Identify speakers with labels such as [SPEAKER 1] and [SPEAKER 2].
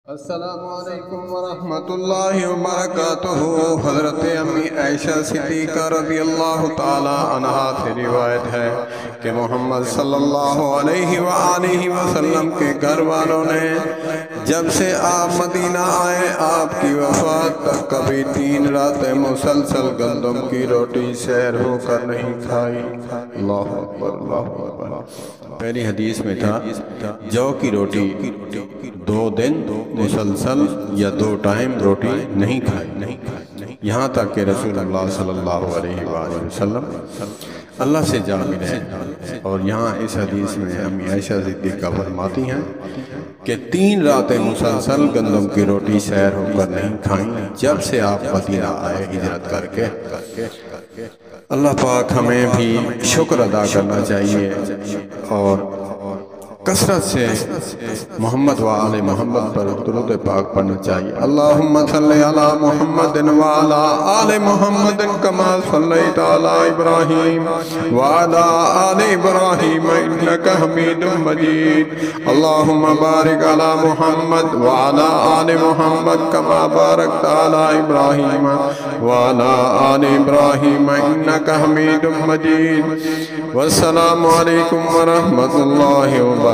[SPEAKER 1] السلام علیکم ورحمۃ اللہ وبرکاتہ۔ حضرت امی عائشہ صدیقہ رضی اللہ تعالی عنہا سے روایت ہے کہ محمد صلی اللہ علیہ وآلہ وسلم کے گھر والوں نے جب سے آپ مدینہ آئے آپ کی وفات تک کبھی 3 راتیں مسلسل گندم کی روٹی سیر ہو کر نہیں کھائی۔ اللہ اکبر اللہ اکبر۔ پہلی حدیث میں تھا جو کی روٹی 2 دن مسلسل یا 2 ٹائم روٹی نہیں کھائی، یہاں تک کہ رسول اللہ صلی اللہ علیہ وآلہ وسلم اللہ سے جا ملے۔ اور یہاں اس حدیث میں امی عائشہ صدیقہ فرماتی ہیں کہ 3 راتیں مسلسل گندم کی روٹی سیر ہو کر نہیں کھائیں جب سے آپ مدینہ آئے ہجرت کر کے۔ اللہ پاک ہمیں بھی شکر ادا کرنا چاہیے اور کثرت سے محمد و آل محمد پر درود پاک پڑھنا چاہیے۔ اللہم صلی علی محمد وعلی آل محمد کما صلیت علی ابراہیم وعلی آل ابراہیم انکا حمید مجید۔ اللہم بارک علی محمد وعلی آل محمد کما بارکت علی ابراہیم وعلی آل ابراہیم انکا حمید مجید۔ والسلام علیکم ورحمۃ اللہ وبرکاتہ۔